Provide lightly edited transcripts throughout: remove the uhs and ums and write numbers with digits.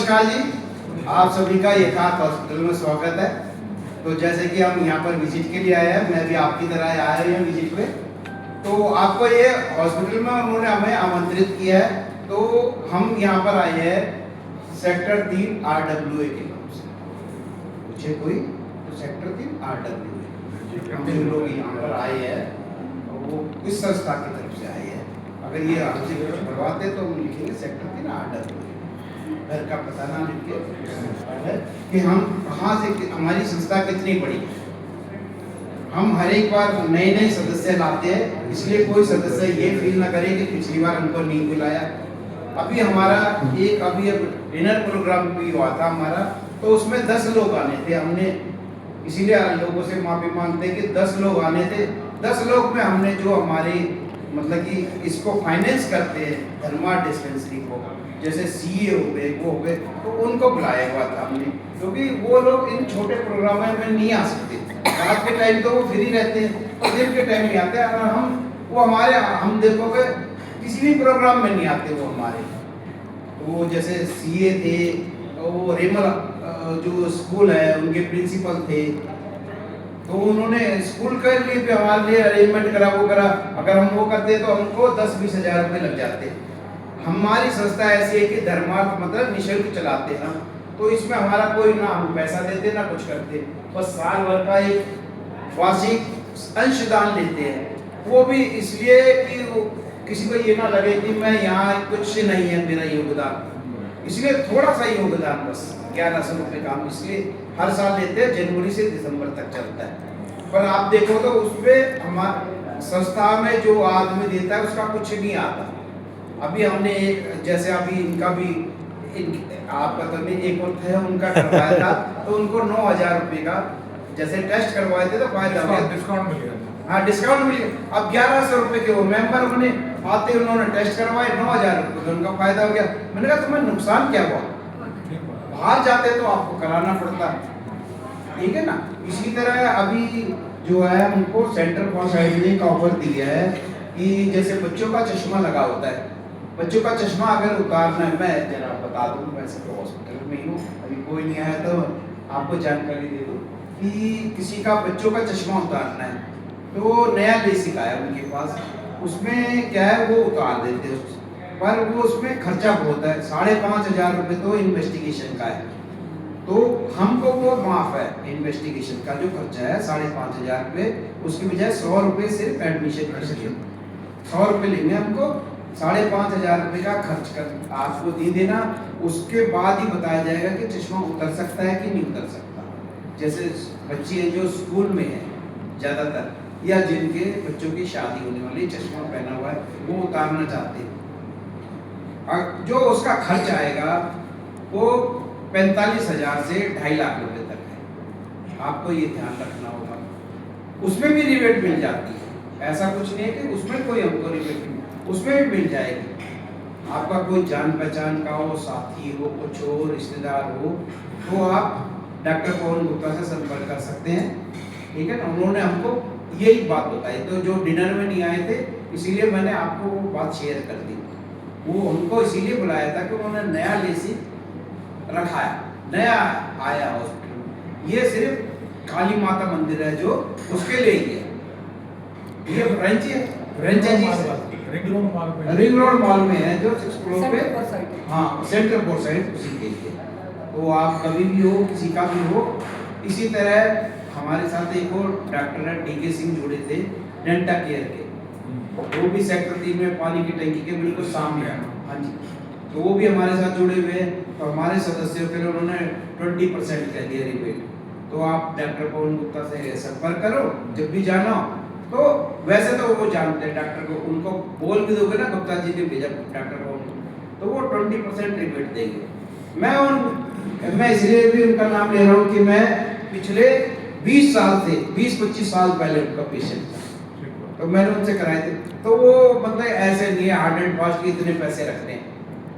नमस्कार जी, आप सभी का यथार्थ हॉस्पिटल में स्वागत है। तो जैसे कि हम यहाँ पर विजिट के लिए आए हैं, मैं भी आपकी तरह आया हूँ विजिट पे। तो आपको ये हॉस्पिटल में उन्होंने हमें आमंत्रित किया है, तो हम यहाँ पर आए हैं सेक्टर 3 RWA के नाम से। पूछे कोई तो सेक्टर 3 RWA हम लोग यहाँ पर आए हैं, वो किस संस्था की तरफ से आए हैं। अगर ये हमसे कुछ करवाते तो हम लिखेंगे सेक्टर 3 RWA, घर का पता ना लिख के कि हम कहाँ से, हमारी संस्था कितनी बड़ी है। हम हर एक बार नए नए सदस्य लाते हैं, इसलिए कोई सदस्य ये फील ना करे कि पिछली बार हमको नहीं बुलाया। अभी हमारा एक डिनर प्रोग्राम भी हुआ था हमारा, तो उसमें 10 लोग आने थे। हमने इसीलिए लोगों से माफी मांगते हैं कि 10 लोग आने थे। 10 लोग में हमने जो हमारी मतलब कि इसको फाइनेंस करते हैं धर्मा डिस्पेंसरी को, जैसे CA हो गए, वो हो गए, तो उनको बुलाया हुआ था हमने, क्योंकि वो लोग इन छोटे प्रोग्रामों में नहीं आ सकते। रात के टाइम तो वो फ्री रहते हैं और दिन के टाइम नहीं आते। और हम देखोगे किसी भी प्रोग्राम में नहीं आते वो हमारे। तो वो जैसे CA थे, वो रेमल जो स्कूल है उनके प्रिंसिपल थे, तो उन्होंने स्कूल के लिए भी हमारे लिए अरेंजमेंट करा, वो करा। अगर हम वो करते तो हमको 10-20 हज़ार रुपये लग जाते। हमारी संस्था ऐसी है कि धर्मार्थ मतलब निःशुल्क चलाते हैं, तो इसमें हमारा कोई ना हम पैसा देते ना कुछ करते, बस साल भर का एक वार्षिक अंशदान लेते हैं। वो भी इसलिए कि किसी को ये ना लगे कि मैं यहाँ कुछ नहीं है मेरा योगदान, इसलिए थोड़ा सा योगदान बस 1100 रुपये का हम इसलिए हर साल लेते हैं। जनवरी से दिसंबर तक चलता है। पर आप देखो तो उसमें हमारे संस्था में जो आदमी देता है उसका कुछ नहीं आता। अभी हमने जैसे अभी इनका भी आपका तो नहीं, एक और थे उनका करवाया था तो उनको 9,000 रुपये का जैसे टेस्ट करवाए थे तो फायदा डिस्काउंट मिल गया। हाँ, डिस्काउंट मिल गया। अब 1100 रुपये के वो मेंबर बने, आते उन्होंने टेस्ट करवाए 9,000 रुपये का उनका फायदा हो गया। मैंने कहा तुम्हें नुकसान क्या हुआ, बाहर जाते तो आपको कराना पड़ता, ठीक है ना। इसी तरह अभी जो है उनको सेंटर फॉर साइंटिफिक का ऑफर दिया है कि जैसे बच्चों का चश्मा लगा होता है, बच्चों का चश्मा अगर उतारना है, मैं जरा बता दूं, वैसे तो हॉस्पिटल में ही हूँ, अभी कोई नहीं आया तो आपको जानकारी दे दूं कि किसी का बच्चों का चश्मा उतारना है तो नया बेसिक आया उनके पास, उसमें क्या है वो उतार देते हैं, पर वो उसमें खर्चा बहुत है। 5,500 रुपये तो इन्वेस्टिगेशन का है, तो हमको वो माफ है। इन्वेस्टिगेशन का जो खर्चा है 5,500 रुपये, उसके बजाय 100 रुपये सिर्फ एडमिशन कर सके, 100 रुपये लेंगे हमको, 5,500 रुपये का खर्च कर आपको दे देना। उसके बाद ही बताया जाएगा कि चश्मा उतर सकता है कि नहीं उतर सकता। जैसे बच्चे जो स्कूल में है ज़्यादातर, या जिनके बच्चों की शादी होने वाली, चश्मा पहना हुआ है वो उतारना चाहते हैं, जो उसका खर्च आएगा वो 45,000 से 2.5 लाख रुपए तक है। आपको ये ध्यान रखना होगा। उसमें भी रिबेट मिल जाती है, ऐसा कुछ नहीं है कि उसमें कोई हमको रिबेट नहीं, उसमें भी मिल जाएगी। आपका कोई जान पहचान का हो, साथी हो, कुछ हो, रिश्तेदार हो, तो आप डॉक्टर पवन गुप्ता से संपर्क कर सकते हैं, ठीक है ना। उन्होंने हमको यही बात बताई, तो जो डिनर में नहीं आए थे इसीलिए मैंने आपको वो बात शेयर कर दी। वो उनको इसीलिए बुलाया था कि उन्होंने नया लेसी रखाया, नया आया हॉस्पिटल में। ये सिर्फ काली माता मंदिर है जो उसके लिए ही है। ये फ्रेंचाइजी रिंग रोड मॉल में है जो 6 फ्लोर पे, हाँ सेंटर फोर साइड उसी के लिए। तो आप कभी भी हो, किसी का भी हो। इसी तरह हमारे साथ एक और डॉक्टर है DK सिंह जुड़े थे डेंटा केयर के, वो भी सेक्टर 3 में पानी की टंकी के बिल्कुल सामने है, हाँ जी। तो वो भी हमारे साथ जुड़े हुए हैं। तो हमारे सदस्यों के लिए उन्होंने 20% कह दिया रिबेट। तो आप डॉक्टर पवन गुप्ता से संपर्क करो जब भी जाना हो। तो वैसे तो वो जानते हैं डॉक्टर को, उनको बोल भी दोगे ना गुप्ता जी ने भेजा डॉक्टर पवन, तो वो 20% रिबेट देंगे। मैं इसलिए भी उनका नाम ले रहा हूँ कि मैं पिछले 20 साल से 20-25 साल पहले उनका पेशेंट था, तो मैंने उनसे कराए थे। तो वो मतलब ऐसे नहीं है हार्ड एंड फास्ट इतने पैसे रखने हैं।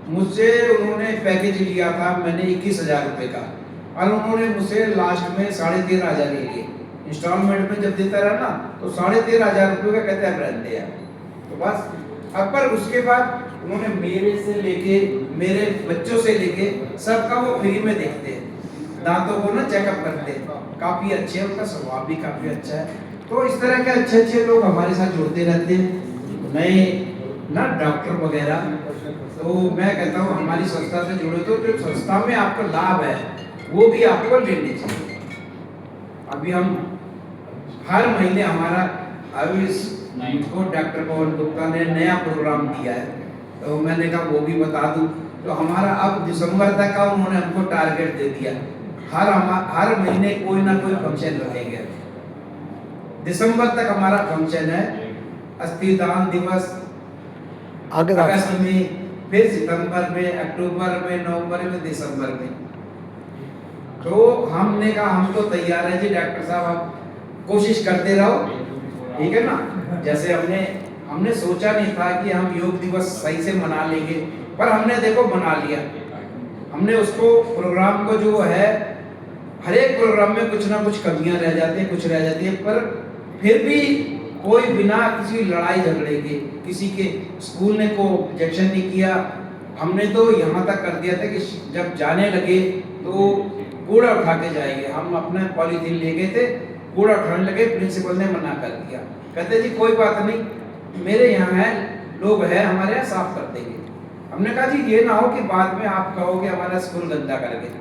मुझसे उन्होंने पैकेज लिया था मैंने 21,000 रुपये का, और उन्होंने मुझसे लास्ट में 13,500 ले लिए। इंस्टॉलमेंट में जब देता रहा ना तो 13,500 रुपये का कहते हैं रहते हैं। तो बस अब पर उसके बाद उन्होंने मेरे से लेके मेरे बच्चों से लेके सबका वो फ्री में देखते हैं, दांतों को ना चेकअप करते हैं, काफ़ी अच्छे हैं, उनका स्वभाव भी काफ़ी अच्छा है। तो इस तरह के अच्छे अच्छे लोग हमारे साथ जुड़ते रहते हैं, नए ना डॉक्टर वगैरह। तो मैं कहता हूँ हमारी संस्था से जुड़े तो जो संस्था में आपको लाभ है वो भी आपको लेने चाहिए। अभी हम हर महीने हमारा अभी मुझको डॉक्टर पवन गुप्ता ने नया प्रोग्राम दिया है, तो मैंने कहा वो भी बता दूं। तो हमारा अब दिसंबर तक का उन्होंने हमको टारगेट दे दिया, हर महीने कोई ना कोई फंक्शन रखेंगे। दिसंबर तक हमारा फंक्शन है, अस्थि दान दिवस अगस्त में, फिर सितंबर में, अक्टूबर में, नवंबर में, दिसंबर में। तो हमने कहा हम तो तैयार है जी डॉक्टर साहब, आप कोशिश करते रहो, ठीक है ना। जैसे हमने सोचा नहीं था कि हम योग दिवस सही से मना लेंगे, पर हमने देखो मना लिया। हमने उसको प्रोग्राम को जो है, हर एक प्रोग्राम में कुछ ना कुछ कमियां रह जाती हैं, कुछ रह जाती है, पर फिर भी कोई बिना किसी लड़ाई झगड़े के, किसी के स्कूल ने को ऑब्जेक्शन नहीं किया। हमने तो यहाँ तक कर दिया था कि जब जाने लगे तो कूड़ा उठा के जाएंगे। हम अपना पॉलीथीन ले गए थे, कूड़ा उठाने लगे, प्रिंसिपल ने मना कर दिया, कहते जी कोई बात नहीं, मेरे यहाँ है लोग हैं हमारे यहाँ, साफ कर देंगे। हमने कहा जी ये ना हो कि बाद में आप कहोगे हमारा स्कूल गंदा कर गए।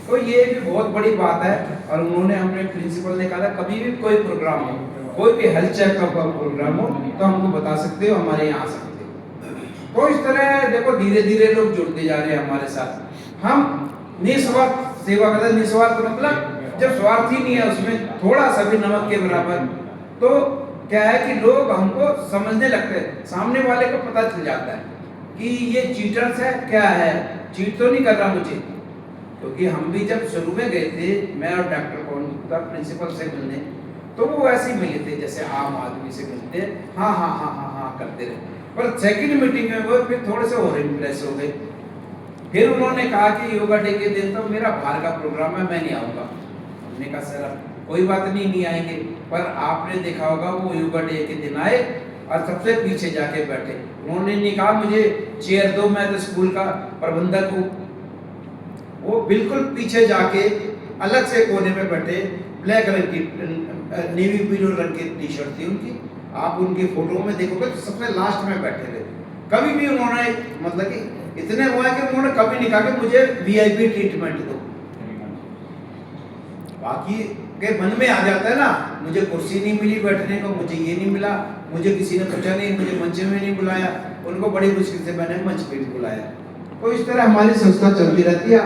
तो ये भी बहुत बड़ी बात है। और उन्होंने, हमने प्रिंसिपल ने कहा कभी भी कोई प्रोग्राम हो, कोई भी हेल्थ चेकअप का प्रोग्राम हो तो हमको बता सकते हो, हमारे यहाँ आ सकते हो। तो इस तरह देखो धीरे धीरे लोग जुड़ते जा रहे हैं हमारे साथ। हम निस्वार्थ सेवा करते हैं। निस्वार्थ मतलब जब स्वार्थ ही नहीं है उसमें थोड़ा सा भी नमक के बराबर, तो क्या है कि लोग हमको समझने लगते हैं, सामने वाले को पता चल जाता है कि ये चीटर्स है, क्या है, चीट तो नहीं कर रहा मुझे। क्योंकि हम भी जब शुरू में गए थे, मैं और डॉक्टर पवन गुप्ता प्रिंसिपल से मिलने, तो वो ऐसे ही मिले थे जैसे आम आदमी से मिलते, हाँ हाँ हाँ हाँ हाँ करते रहे। पर सेकंड मीटिंग में वो फिर थोड़े से और इम्प्रेस हो गए। फिर उन्होंने कहा कि योगा डे के दिन तो मेरा बाहर का प्रोग्राम है, मैं नहीं आऊँगा। हमने कहा सर कोई बात नहीं, नहीं आएंगे, पर आपने देखा होगा वो योगा डे के दिन आए और सबसे पीछे जाके बैठे। उन्होंने नहीं कहा मुझे चेयर दो, मैं तो स्कूल का प्रबंधक हूँ। वो बिल्कुल पीछे जाके अलग से कोने में बैठे, ब्लैक रंग की नेवी ब्लू रंग की टी शर्ट थी उनकी, आप उनकी फोटो में देखोगे तो सबसे लास्ट में बैठे थे। कभी भी उन्होंने मतलब कि इतने हुआ कि उन्होंने कभी नहीं कहा कि मुझे वीआईपी ट्रीटमेंट दो। बाकी के मन में आ जाता है ना, मुझे कुर्सी नहीं मिली बैठने को, मुझे ये नहीं मिला, मुझे किसी ने पूछा नहीं, मुझे मंच में नहीं बुलाया। उनको बड़ी मुश्किल से मैंने मंच पे बुलाया। तो इस तरह हमारी संस्था चलती रहती है।